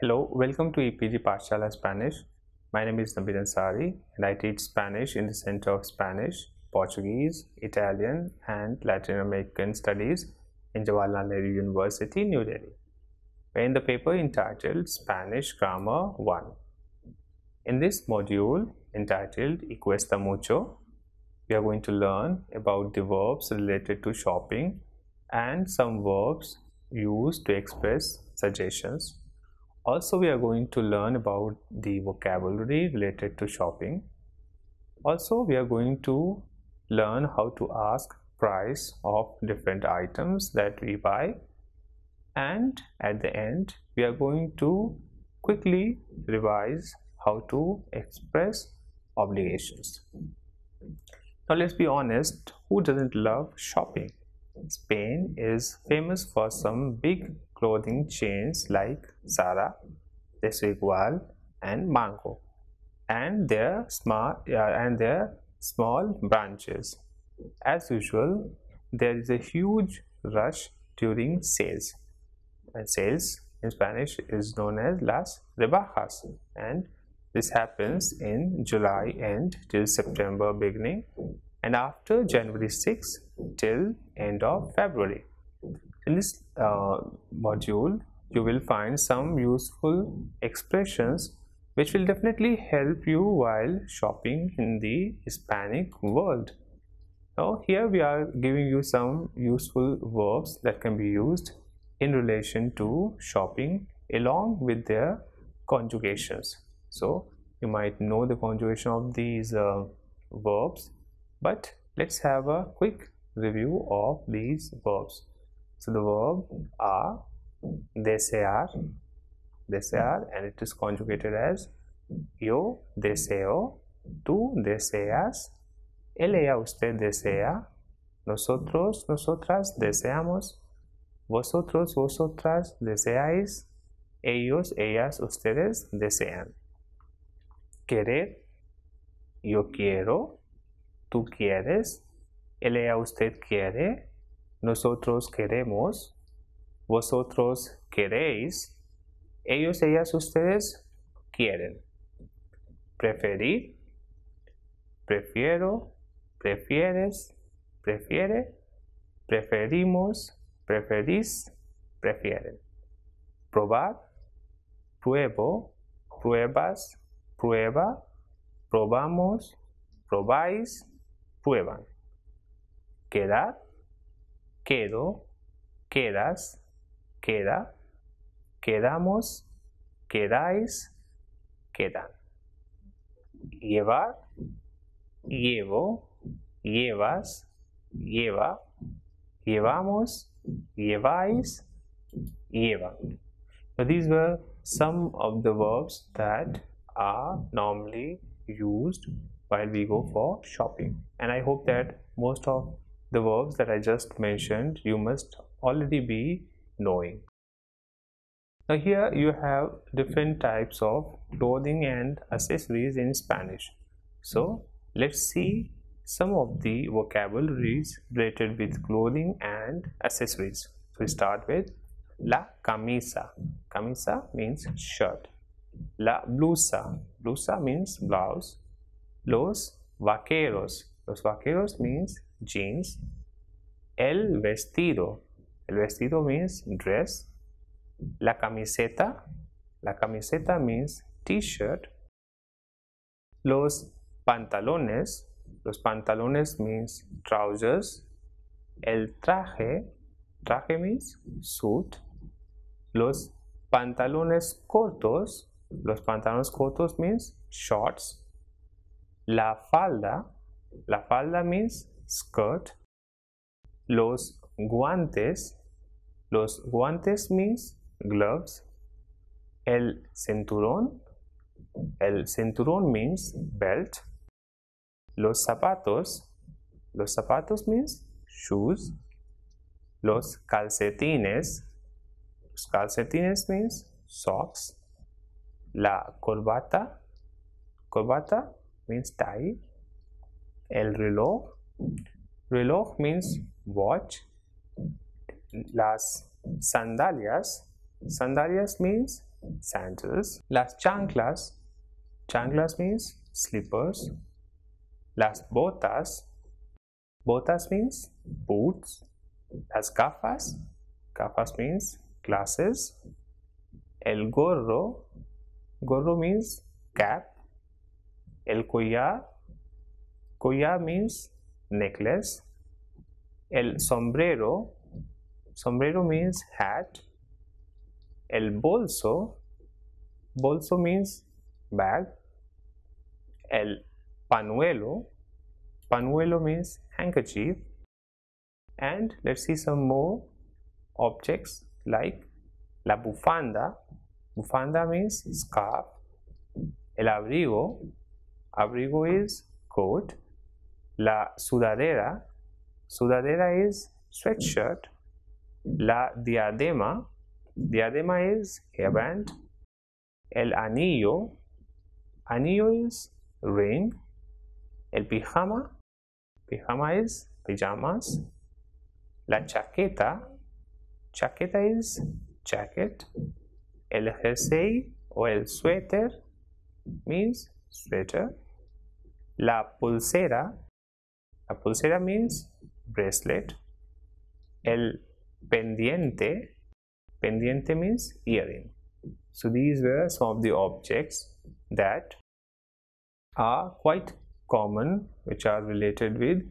Hello, welcome to EPG Pathshala Spanish. My name is Nabil Ansari and I teach Spanish in the Center of Spanish, Portuguese, Italian and Latin American Studies in Jawaharlal Nehru University, New Delhi. We're in the paper entitled Spanish Grammar 1. In this module entitled Y cuesta mucho, we are going to learn about the verbs related to shopping and some verbs used to express suggestions. Also, we are going to learn about the vocabulary related to shopping. Also, we are going to learn how to ask price of different items that we buy. And at the end, we are going to quickly revise how to express obligations. Now, let's be honest, who doesn't love shopping? Spain is famous for some big clothing chains like Zara, Desigual and Mango and their small branches. As usual, there is a huge rush during sales, and sales in Spanish is known as las rebajas, and this happens in July end till September beginning and after January 6 till end of February. In this module, you will find some useful expressions which will definitely help you while shopping in the Hispanic world. Now, here we are giving you some useful verbs that can be used in relation to shopping along with their conjugations. So, you might know the conjugation of these verbs, but let's have a quick review of these verbs. So the verb are desear, and it is conjugated as yo deseo, tú deseas, él, ella, usted desea, nosotros, nosotras deseamos, vosotros, vosotras deseáis, ellos, ellas, ustedes desean. Querer, yo quiero, tú quieres, él, ella, usted quiere, nosotros queremos, vosotros queréis, ellos, ellas, ustedes quieren. Preferir, prefiero, prefieres, prefiere, preferimos, preferís, prefieren. Probar, pruebo, pruebas, prueba, probamos, probáis, prueban. Quedar, quedo, quedas, queda, quedamos, quedáis, quedan. Llevar, llevo, llevas, lleva, llevamos, lleváis, llevan. So these were some of the verbs that are normally used while we go for shopping, and I hope that most of the verbs that I just mentioned you must already be knowing. Now here you have different types of clothing and accessories in Spanish. So let's see some of the vocabularies related with clothing and accessories. So we start with la camisa. Camisa means shirt. La blusa. Blusa means blouse. Los vaqueros. Los vaqueros means jeans. El vestido. El vestido means dress. La camiseta. La camiseta means t-shirt. Los pantalones. Los pantalones means trousers. El traje. Traje means suit. Los pantalones cortos. Los pantalones cortos means shorts. La falda. La falda means skirt. Los guantes. Los guantes means gloves. El cinturón. El cinturón means belt. Los zapatos. Los zapatos means shoes. Los calcetines. Los calcetines means socks. La corbata. Corbata means tie. El reloj. Reloj means watch. Las sandalias. Sandalias means sandals. Las chanclas, chanclas means slippers. Las botas, botas means boots. Las gafas, gafas means glasses. El gorro, gorro means cap. El collar, collar means necklace. El sombrero, sombrero means hat. El bolso, bolso means bag. El panuelo, panuelo means handkerchief. And let's see some more objects like la bufanda, bufanda means scarf. El abrigo, abrigo is coat. La sudadera, sudadera is sweatshirt. La diadema, diadema is hairband. El anillo, anillo is ring. El pijama, pijama is pajamas. La chaqueta, chaqueta is jacket. El jersey o el suéter means sweater. La pulsera means bracelet. El pendiente, pendiente means earring. So these were some of the objects that are quite common, which are related with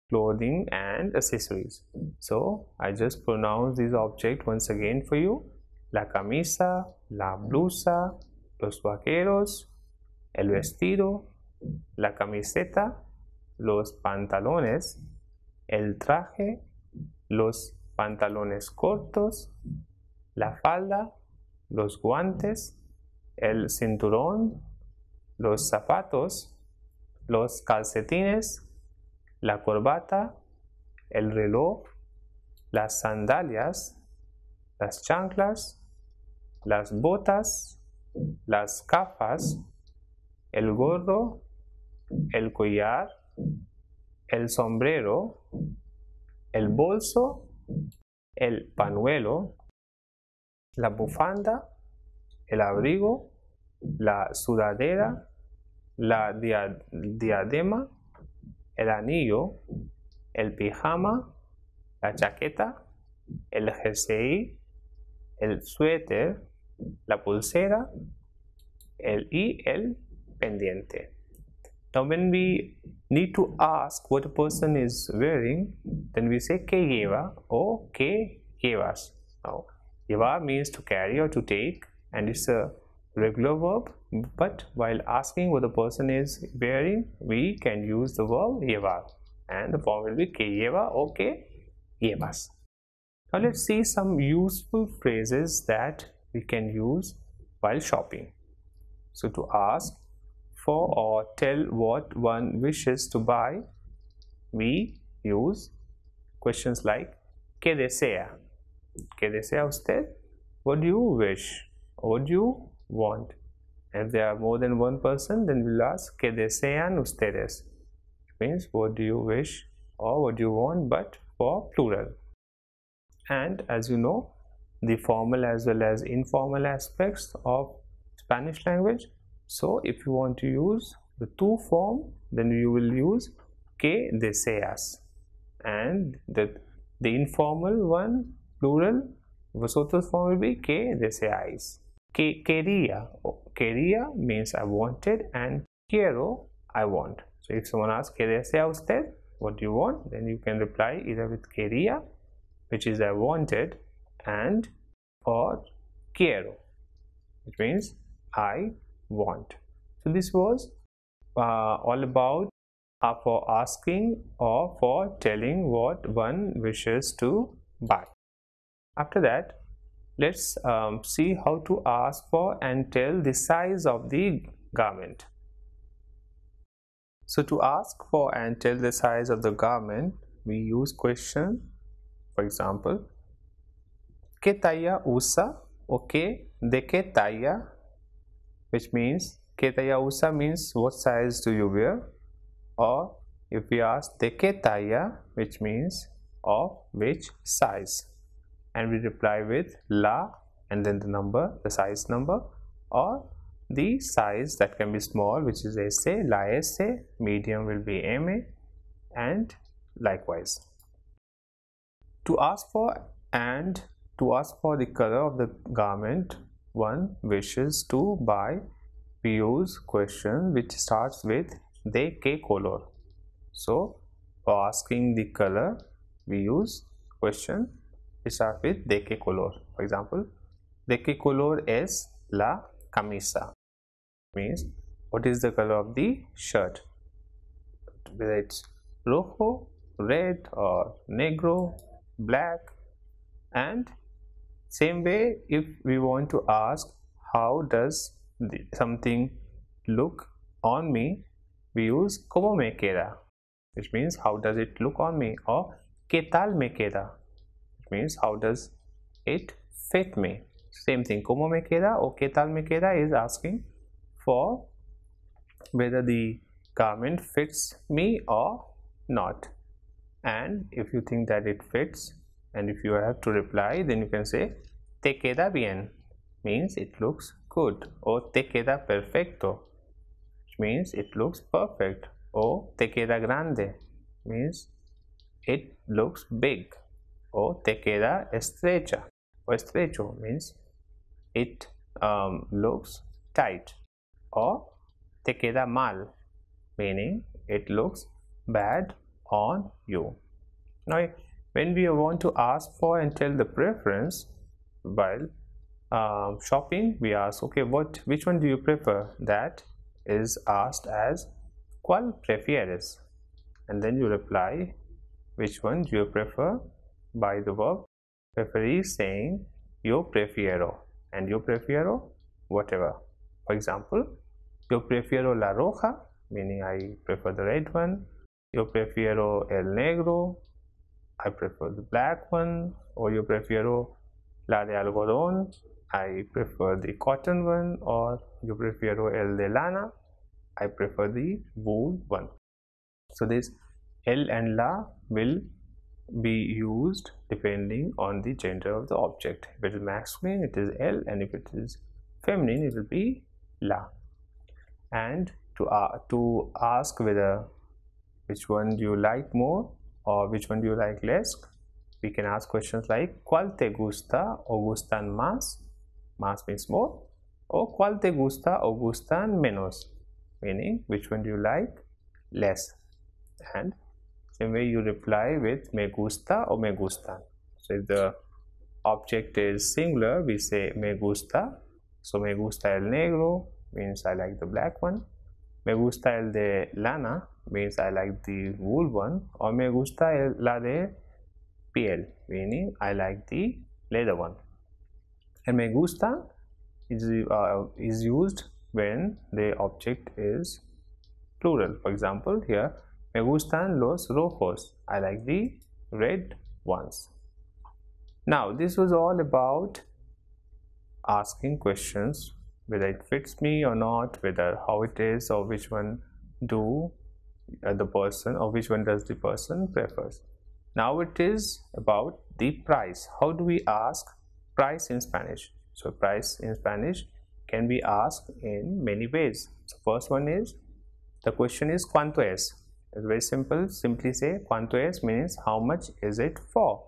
clothing and accessories. So I just pronounce these objects once again for you: la camisa, la blusa, los vaqueros, el vestido, la camiseta, los pantalones, el traje, los pantalones cortos, la falda, los guantes, el cinturón, los zapatos, los calcetines, la corbata, el reloj, las sandalias, las chanclas, las botas, las gafas, el gorro, el collar, el sombrero, el bolso, el panuelo, la bufanda, el abrigo, la sudadera, la diadema, el anillo, el pijama, la chaqueta, el jersey, el suéter, la pulsera, y el pendiente. Now when we need to ask what a person is wearing, then we say que lleva or que llevas. Now llevar means to carry or to take, and it's a regular verb, but while asking what the person is wearing, we can use the verb llevar, and the form will be que lleva or que llevas. Now let's see some useful phrases that we can use while shopping. So to ask for or tell what one wishes to buy, we use questions like ¿Qué desea? ¿Qué desea usted? What do you wish? Or what do you want? And if there are more than one person, then we'll ask ¿Qué desean ustedes? Which means what do you wish or what do you want, but for plural. And as you know, the formal as well as informal aspects of Spanish language. So if you want to use the two form, then you will use que deseas, and the informal one, plural, vosotros form will be que deseáis. Que quería, quería means I wanted, and quiero, I want. So if someone asks que desea usted, what do you want, then you can reply either with quería, which is I wanted, and or quiero, which means I want. So this was all about for asking or for telling what one wishes to buy. After that, let's see how to ask for and tell the size of the garment. So to ask for and tell the size of the garment, we use question. For example, ¿Qué talla usa? Or ¿De qué talla? Which means ¿Qué talla usa means what size do you wear? Or if we ask ¿De qué talla? Which means of which size, and we reply with la and then the number, the size number, or the size that can be small, which is SA, la SA, medium will be MA, and likewise. To ask for the color of the garment one wishes to buy, we use question which starts with de qué color. So for asking the color, we use question which starts with de qué color. For example, de qué color es la camisa, means what is the color of the shirt, whether it's rojo, red, or negro, black. And same way, if we want to ask how does something look on me, we use como me queda, which means how does it look on me, or qué tal me queda, which means how does it fit me. Same thing, como me queda or qué tal me queda is asking for whether the garment fits me or not. And if you think that it fits, and if you have to reply, then you can say te queda bien, means it looks good, or te queda perfecto, which means it looks perfect, or te queda grande, means it looks big, or te queda estrecha or estrecho, means it looks tight, or te queda mal, meaning it looks bad on you. Now when we want to ask for and tell the preference while shopping, we ask, okay, which one do you prefer? That is asked as ¿cuál prefieres? And then you reply which one do you prefer by the verb preferir, saying yo prefiero, and yo prefiero whatever. For example, yo prefiero la roja, meaning I prefer the red one. Yo prefiero el negro, I prefer the black one. Or yo prefiero la de algodón, I prefer the cotton one. Or yo prefiero el de lana, I prefer the wool one. So this el and la will be used depending on the gender of the object. If it is masculine, it is el, and if it is feminine, it will be la. And to ask whether which one do you like more or which one do you like less, we can ask questions like ¿cuál te gusta o gustan más? Más means more. Or ¿cuál te gusta o gustan menos? Meaning which one do you like less. And same way you reply with me gusta or me gustan. So if the object is singular, we say me gusta. So me gusta el negro means I like the black one. Me gusta el de lana means I like the wool one. Or me gusta la de piel, meaning I like the leather one. And me gusta is used when the object is plural. For example, here me gustan los rojos, I like the red ones. Now this was all about asking questions, whether it fits me or not, whether how it is, or which one do the person, or which one does the person prefers. Now it is about the price. How do we ask price in Spanish? So price in Spanish can be asked in many ways. So first one is, the question is ¿cuánto es? It's very simple. Simply say ¿cuánto es? Means how much is it for?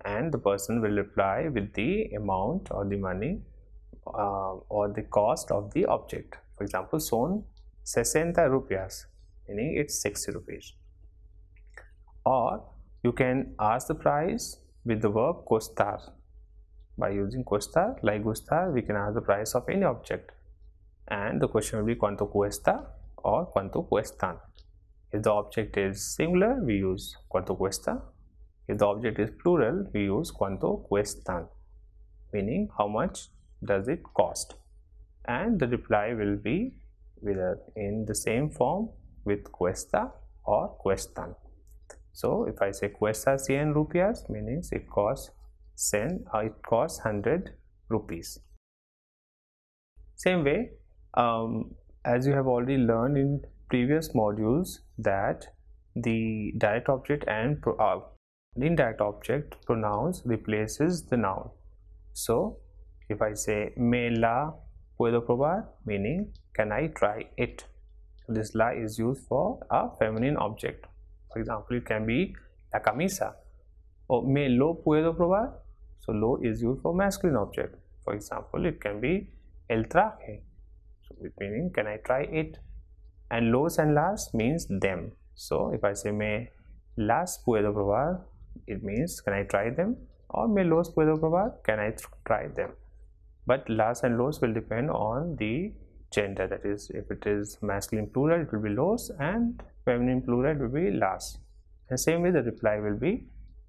And the person will reply with the amount or the money or the cost of the object. For example, son 60 rupias, meaning it's 60 rupees. Or you can ask the price with the verb costar. By using costar, like gustar, we can ask the price of any object, and the question will be cuánto cuesta or cuánto cuestan. If the object is singular, we use cuánto cuesta. If the object is plural, we use cuánto cuestan, meaning how much does it cost. And the reply will be whether in the same form with cuesta or cuestan. So if I say cuesta 100 rupias, meaning it costs 100 rupees. Same way, as you have already learned in previous modules, that the direct object and the indirect object pronouns replaces the noun. So If I say me la puedo probar, meaning can I try it? This la is used for a feminine object. For example, it can be la camisa. Or me lo puedo probar. So lo is used for masculine object. For example, it can be el traje. So meaning can I try it? And los and las means them. So if I say me las puedo probar, it means can I try them? Or me los puedo probar, can I try them? But las and los will depend on the gender. That is, if it is masculine plural, it will be los, and feminine plural will be las. And same way the reply will be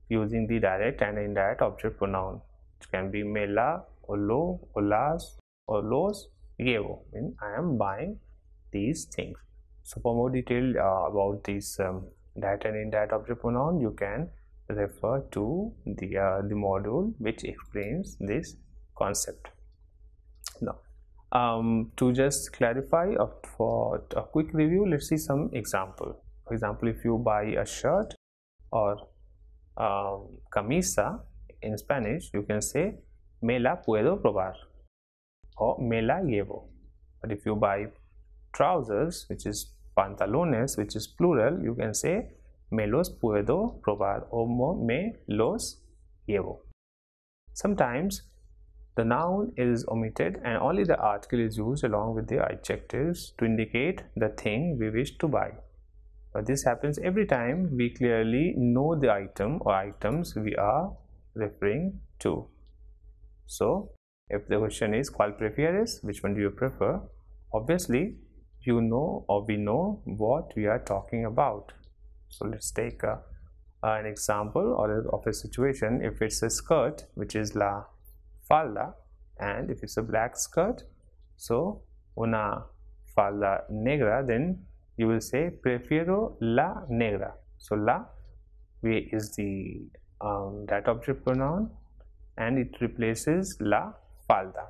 using the direct and indirect object pronoun. It can be me la, or lo, or las, or los llevo. Mean I am buying these things. So for more detail about this direct and indirect object pronoun, you can refer to the module which explains this concept. Now, to just clarify for a quick review, let's see some example. For example, if you buy a shirt or camisa in Spanish, you can say me la puedo probar or me la llevo. But if you buy trousers, which is pantalones, which is plural, you can say me los puedo probar or me los llevo. Sometimes the noun is omitted and only the article is used along with the adjectives to indicate the thing we wish to buy. But this happens every time we clearly know the item or items we are referring to. So, if the question is ¿cuál prefieres? Which one do you prefer? Obviously, you know or we know what we are talking about. So, let's take an example of a situation. If it's a skirt, which is la falda, and if it's a black skirt, so una falda negra, then you will say prefiero la negra. So la is the that object pronoun and it replaces la falda.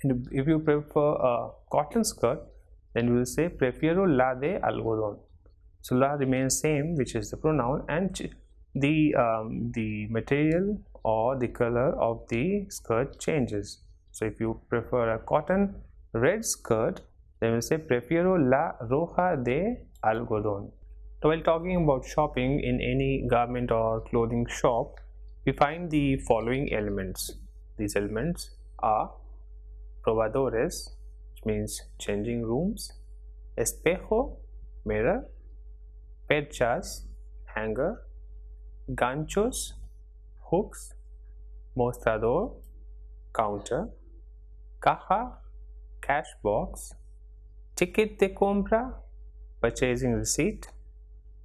And if you prefer a cotton skirt, then you will say prefiero la de algodón. So la remains same, which is the pronoun, and the material or the color of the skirt changes. So if you prefer a cotton red skirt, then we say prefiero la roja de algodón. So while talking about shopping in any garment or clothing shop, we find the following elements. These elements are probadores, which means changing rooms, espejo, mirror, perchas, hanger, ganchos, hooks, mostrador, counter, caja, cash box, ticket de compra, purchasing receipt,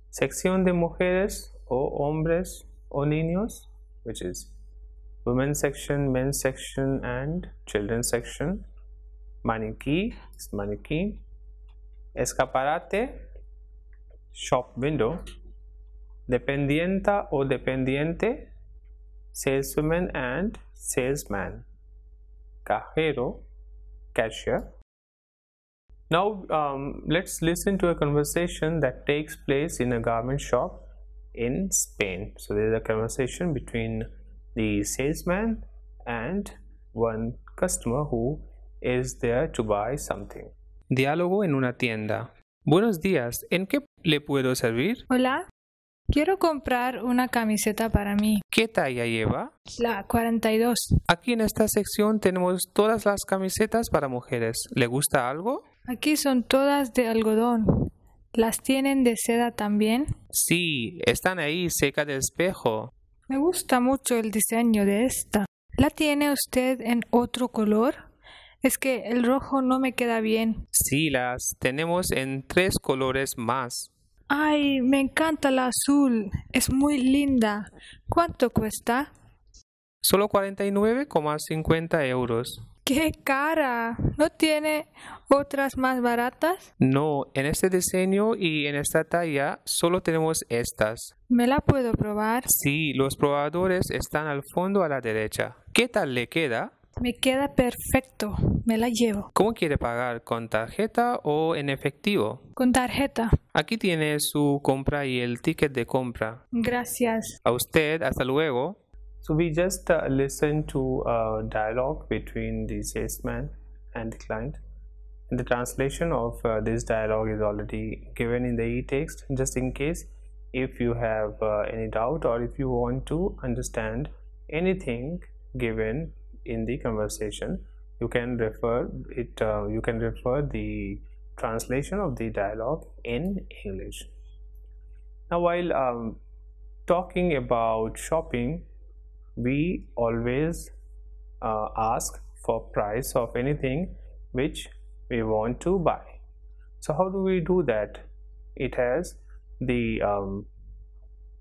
sección de mujeres o hombres o niños, which is women's section, men's section, and children's section, maniquí, mannequin, escaparate, shop window, dependienta o dependiente, saleswoman and salesman, cajero, cashier. Now let's listen to a conversation that takes place in a garment shop in Spain. So there is a conversation between the salesman and one customer who is there to buy something. Diálogo en una tienda. Buenos días, ¿en qué le puedo servir? Hola, quiero comprar una camiseta para mí. ¿Qué talla lleva? La 42. Aquí en esta sección tenemos todas las camisetas para mujeres. ¿Le gusta algo? Aquí son todas de algodón. ¿Las tienen de seda también? Sí, están ahí cerca del espejo. Me gusta mucho el diseño de esta. ¿La tiene usted en otro color? Es que el rojo no me queda bien. Sí, las tenemos en 3 colores más. ¡Ay, me encanta la azul! Es muy linda. ¿Cuánto cuesta? Solo 49,50 euros. ¡Qué cara! ¿No tiene otras más baratas? No, en este diseño y en esta talla solo tenemos estas. ¿Me la puedo probar? Sí, los probadores están al fondo a la derecha. ¿Qué tal le queda? Me queda perfecto. Me la llevo. ¿Cómo quiere pagar? ¿Con tarjeta o en efectivo? Con tarjeta. Aquí tiene su compra y el ticket de compra. Gracias. A usted, hasta luego. So we just listen to a dialogue between the salesman and the client, and the translation of this dialogue is already given in the e-text. Just in case if you have any doubt, or if you want to understand anything given in the conversation, you can refer it. You can refer the translation of the dialogue in English. Now, while talking about shopping, we always ask for price of anything which we want to buy. So how do we do that? It has the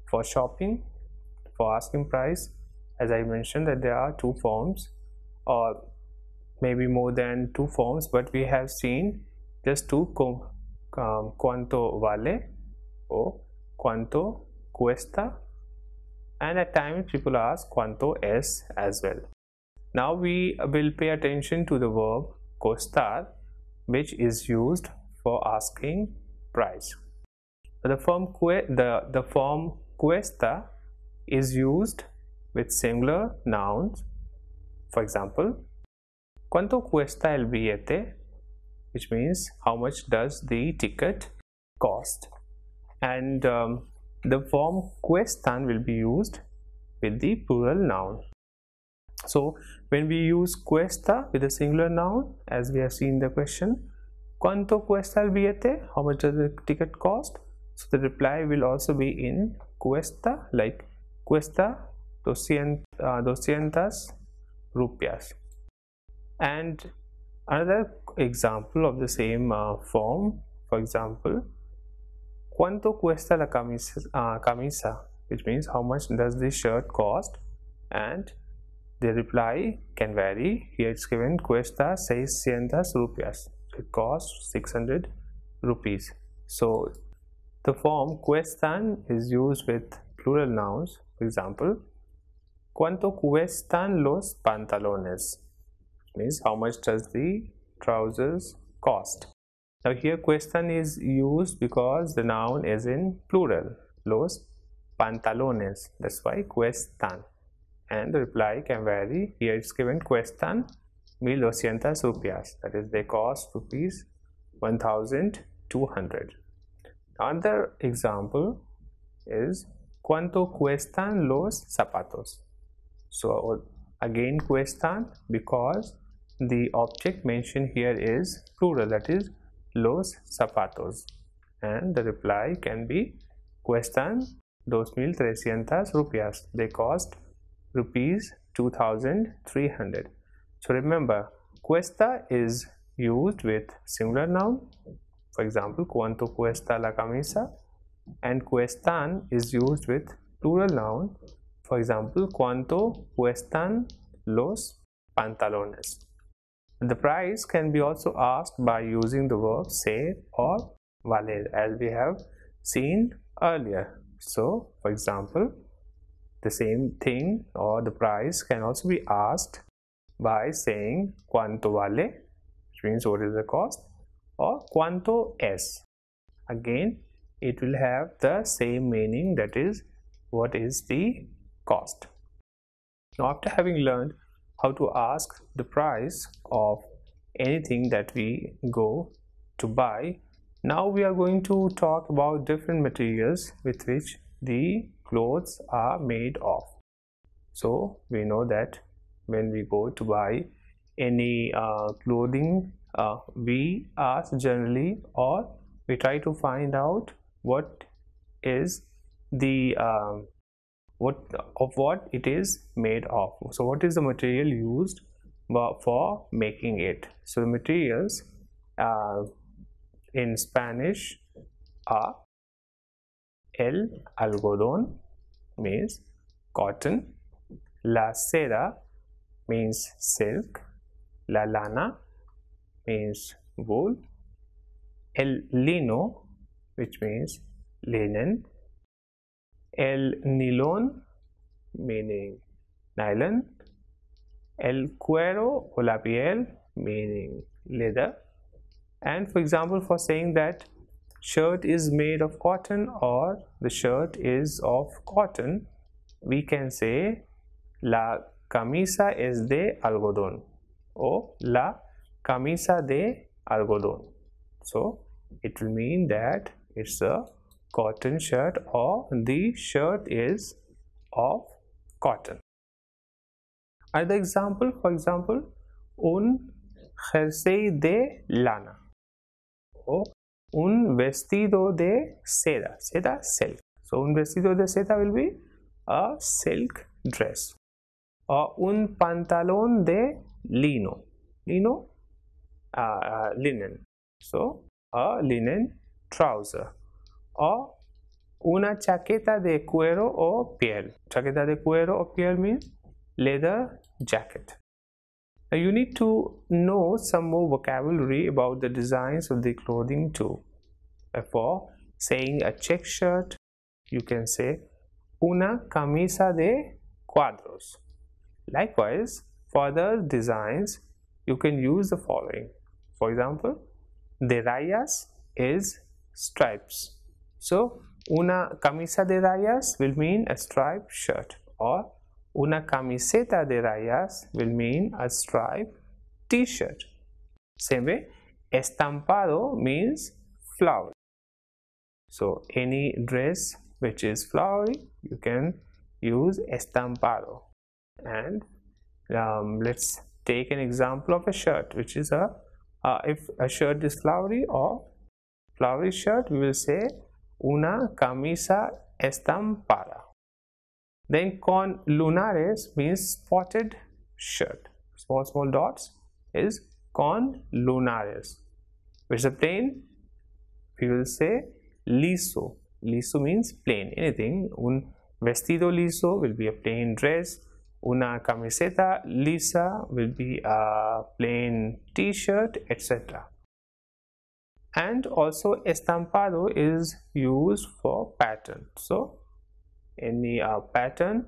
for shopping, for asking price, as I mentioned, that there are two forms, or maybe more than two forms, but we have seen just two: cuánto vale or cuánto cuesta, and at times people ask cuánto es as well. Now we will pay attention to the verb costar, which is used for asking price. The form cuesta is used with singular nouns. For example, ¿cuánto cuesta el billete?, which means how much does the ticket cost. And the form cuestan will be used with the plural noun. So when we use cuesta with a singular noun, as we have seen the question, ¿cuánto cuesta el billete?, how much does the ticket cost? So the reply will also be in cuesta, like cuesta 200 rupias. And another example of the same form, for example, ¿cuánto cuesta la camisa?, which means how much does the shirt cost? And the reply can vary. Here it's given cuesta 600 rupias. It costs 600 rupees. So the form cuestan is used with plural nouns. For example, ¿cuánto cuestan los pantalones?, which means how much does the trousers cost. Now here cuestan is used because the noun is in plural, los pantalones, that's why cuestan, and the reply can vary. Here it's given cuestan 1200 rupias, that is they cost rupees 1200. Another example is ¿cuánto cuestan los zapatos? So again cuestan, because the object mentioned here is plural, that is los zapatos, and the reply can be cuestan 2300 rupias, they cost rupees 2300. So remember, cuesta is used with singular noun. For example, ¿cuánto cuesta la camisa? And cuestan is used with plural noun. For example, ¿cuánto cuestan los pantalones? The price can be also asked by using the verb ser or valer, as we have seen earlier. So, for example, the same thing or the price can also be asked by saying ¿cuánto vale?, which means what is the cost, or ¿cuánto es?. Again, it will have the same meaning, that is what is the cost. Now, after having learned how to ask the price of anything that we go to buy, now we are going to talk about different materials with which the clothes are made of. So we know that when we go to buy any clothing, we ask generally, or we try to find out what is the what it is made of. So what is the material used for making it? So the materials in Spanish are el algodón, means cotton; la seda means silk; la lana means wool; el lino, which means linen; el nylon, meaning nylon; el cuero o la piel, meaning leather. And for example, for saying that shirt is made of cotton or the shirt is of cotton, we can say la camisa es de algodón or la camisa de algodón. So it will mean that it's a cotton shirt or the shirt is of cotton. Another example, for example, un jersey de lana or un vestido de seda. Seda, silk. So un vestido de seda will be a silk dress. Or un pantalón de lino. Lino, linen. So a linen trouser. Or una chaqueta de cuero o piel. Chaqueta de cuero o piel means leather jacket. Now you need to know some more vocabulary about the designs of the clothing too. For saying a check shirt, you can say una camisa de cuadros. Likewise, for other designs, you can use the following. For example, de rayas is stripes. So, una camisa de rayas will mean a striped shirt, or una camiseta de rayas will mean a striped t-shirt. Same way, estampado means flower. So, any dress which is flowery, you can use estampado. And let's take an example of a shirt, which is if a shirt is flowery or flowery shirt, we will say una camisa estampada. Then con lunares means spotted shirt. Small dots is con lunares. Which is a plain, we will say liso. Liso means plain, anything. Un vestido liso will be a plain dress. Una camiseta lisa will be a plain t-shirt, etc. And also estampado is used for pattern. So any pattern,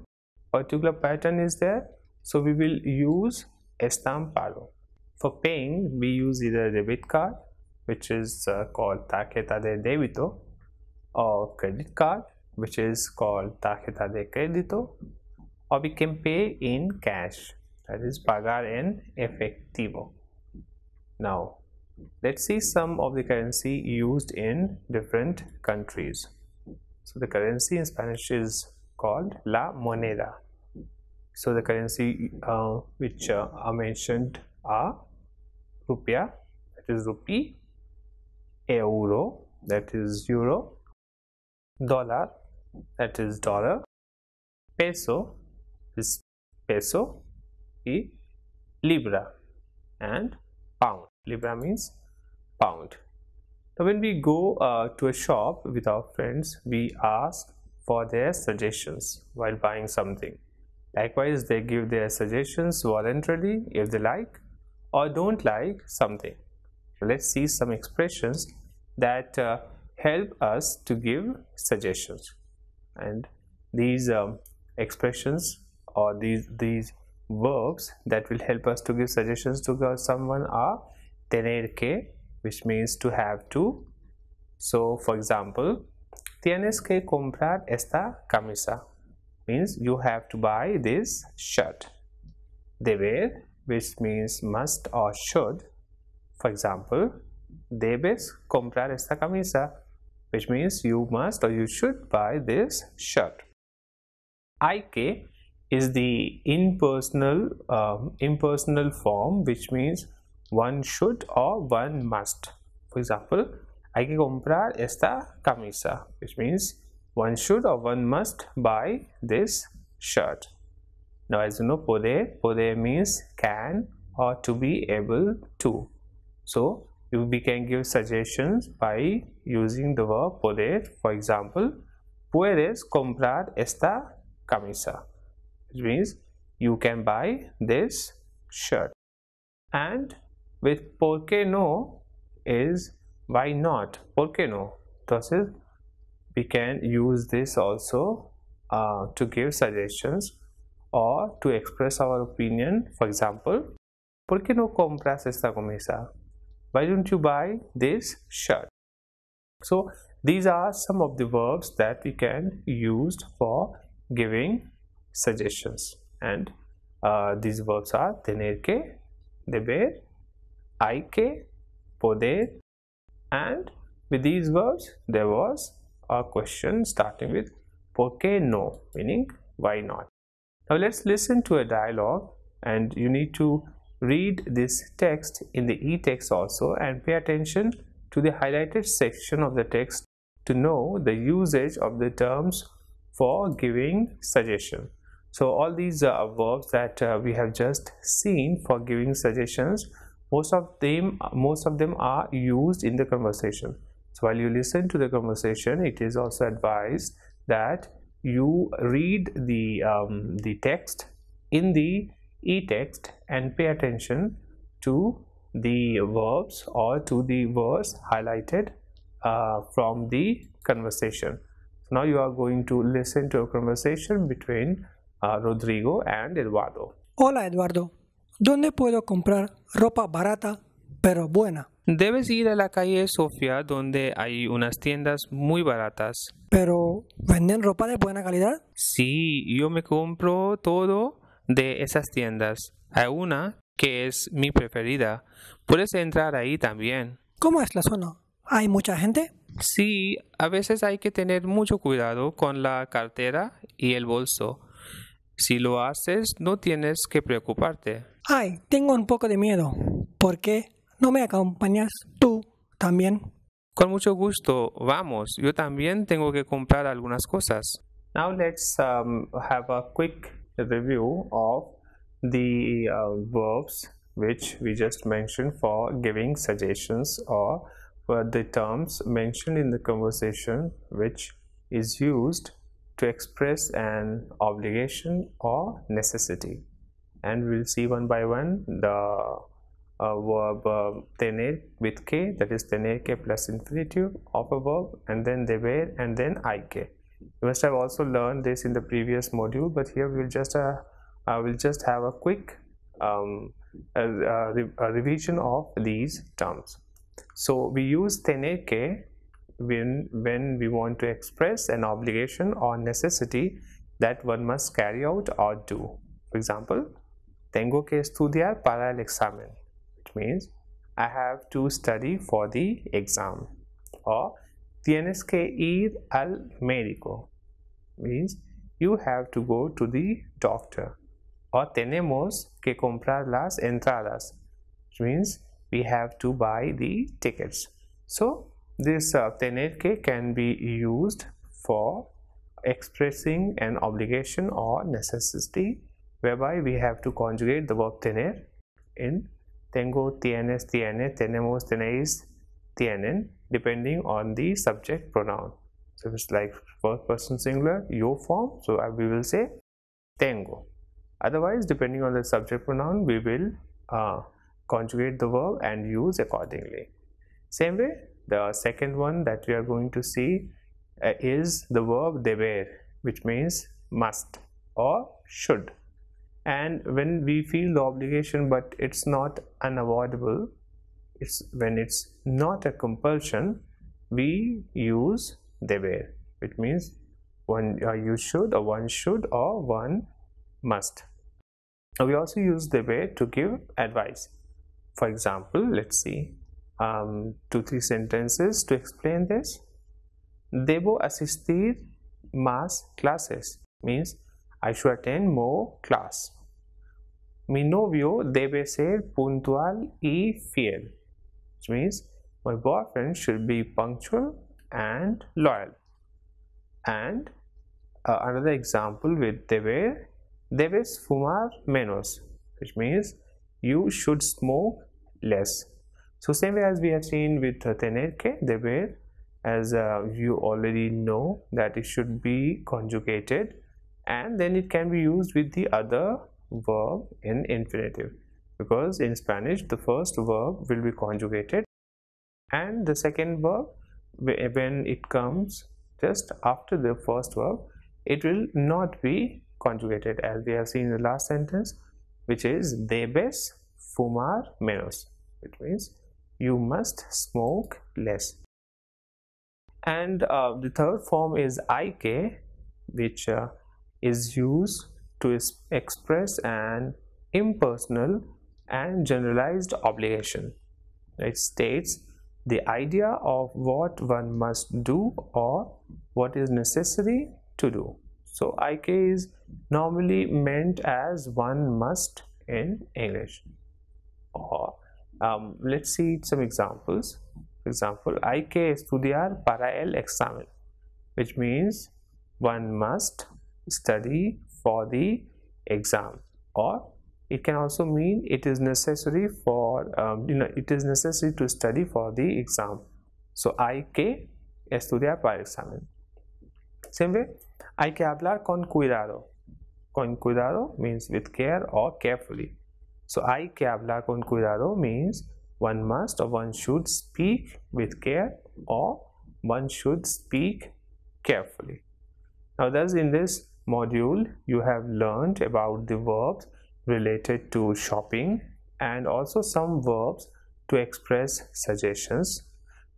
particular pattern is there, so we will use estampado. For paying, we use either debit card, which is called tarjeta de débito, or credit card, which is called tarjeta de crédito, or we can pay in cash, that is pagar en efectivo. Now let's see some of the currency used in different countries. So the currency in Spanish is called la moneda. So the currency which are mentioned are rupia, that is rupee, euro, that is euro, dollar, that is dollar, peso is peso, y libra, and pound. Libra means pound. Now when we go to a shop with our friends, we ask for their suggestions while buying something. Likewise, they give their suggestions voluntarily if they like or don't like something. So let's see some expressions that help us to give suggestions. And these expressions or these verbs that will help us to give suggestions to someone are tener que, which means to have to. So for example, tienes que comprar esta camisa means you have to buy this shirt. Deber, which means must or should. For example, debes comprar esta camisa, which means you must or you should buy this shirt. Hay que is the impersonal form, which means one should or one must. For example, hay que comprar esta camisa, which means one should or one must buy this shirt. Now as you know, poder means can or to be able to. So we can give suggestions by using the verb poder. For example, puedes comprar esta camisa, which means you can buy this shirt. And with por qué no is why not, por qué no. Entonces we can use this also to give suggestions or to express our opinion. For example, ¿por qué no compras esta camisa? Why don't you buy this shirt? So these are some of the verbs that we can use for giving suggestions. and these verbs are tener que, deber, hay que, poder, and with these verbs there was a question starting with por qué no, meaning why not. Now let's listen to a dialogue, and you need to read this text in the e-text also and pay attention to the highlighted section of the text to know the usage of the terms for giving suggestion. So all these verbs that we have just seen for giving suggestions, most of them are used in the conversation. So while you listen to the conversation, it is also advised that you read the text in the e-text and pay attention to the verbs or to the words highlighted from the conversation. So now you are going to listen to a conversation between Rodrigo and Eduardo. Hola Eduardo, ¿dónde puedo comprar ropa barata pero buena? Debes ir a la calle Sofía, donde hay unas tiendas muy baratas. ¿Pero venden ropa de buena calidad? Sí, yo me compro todo de esas tiendas. Hay una que es mi preferida. Puedes entrar ahí también. ¿Cómo es la zona? ¿Hay mucha gente? Sí, a veces hay que tener mucho cuidado con la cartera y el bolso. Si lo haces, no tienes que preocuparte. Ay, tengo un poco de miedo. ¿Por qué no me acompañas tú también? Con mucho gusto, vamos. Yo también tengo que comprar algunas cosas. Now let's have a quick review of the verbs which we just mentioned for giving suggestions, or for the terms mentioned in the conversation which is used to express an obligation or necessity. And we'll see one by one the verb tener with que, that is tener que plus infinitive of a verb, and then deber, and then hay que. You must have also learned this in the previous module, but here we'll just have a quick revision of these terms. So we use tener que when we want to express an obligation or necessity that one must carry out or do. For example, tengo que estudiar para el examen, which means I have to study for the exam. Or tienes que ir al médico, means you have to go to the doctor. Or tenemos que comprar las entradas, which means we have to buy the tickets. So this tener que can be used for expressing an obligation or necessity, whereby we have to conjugate the verb tener in tengo, tienes, tiene, tenemos, tenéis, tienen, depending on the subject pronoun. So it's like first person singular, yo form, so we will say tengo. Otherwise, depending on the subject pronoun, we will conjugate the verb and use accordingly. Same way, the second one that we are going to see is the verb deber, which means must or should. And when we feel the obligation but it's not unavoidable, when it's not a compulsion, we use deber, which means you should, or one should, or one must. We also use deber to give advice. For example, let's see 2-3 sentences to explain this. Debo asistir más clases, means I should attend more class. Mi novio debe ser puntual y fiel, which means my boyfriend should be punctual and loyal. And another example with deber, debes fumar menos, which means you should smoke less. So same way as we have seen with tener que, deber, as you already know that it should be conjugated, and then it can be used with the other verb in infinitive, because in Spanish the first verb will be conjugated and the second verb, when it comes just after the first verb, it will not be conjugated, as we have seen in the last sentence, which is debes fumar menos, which means you must smoke less. And the third form is hay que, which is used to express an impersonal and generalized obligation. It states the idea of what one must do or what is necessary to do. So IK is normally meant as one must in English. Or let's see some examples. For example, hay que estudiar para el examen, which means one must study for the exam. Or it can also mean it is necessary for it is necessary to study for the exam. So hay que estudiar para el examen. Same way, hay que hablar con cuidado. Con cuidado means with care or carefully. So hay que hablar con cuidado means one must or one should speak with care or one should speak carefully. Now thus in this module you have learned about the verbs related to shopping and also some verbs to express suggestions.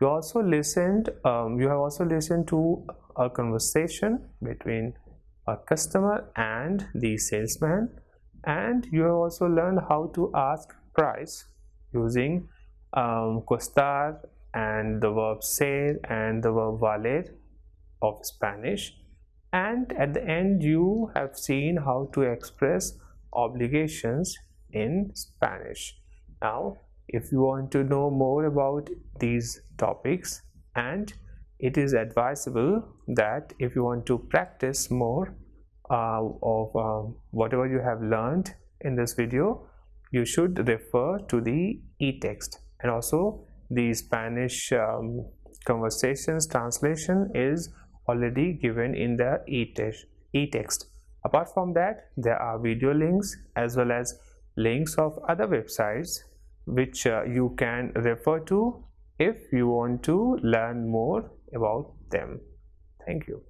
You have also listened to a conversation between a customer and the salesman, and you have also learned how to ask price using costar and the verb ser and the verb valer of Spanish, and at the end you have seen how to express obligations in Spanish. Now if you want to know more about these topics, and it is advisable that if you want to practice more of whatever you have learned in this video, you should refer to the e-text, and also the Spanish conversations translation is already given in the e-text. Apart from that, there are video links as well as links of other websites which you can refer to if you want to learn more about them. Thank you.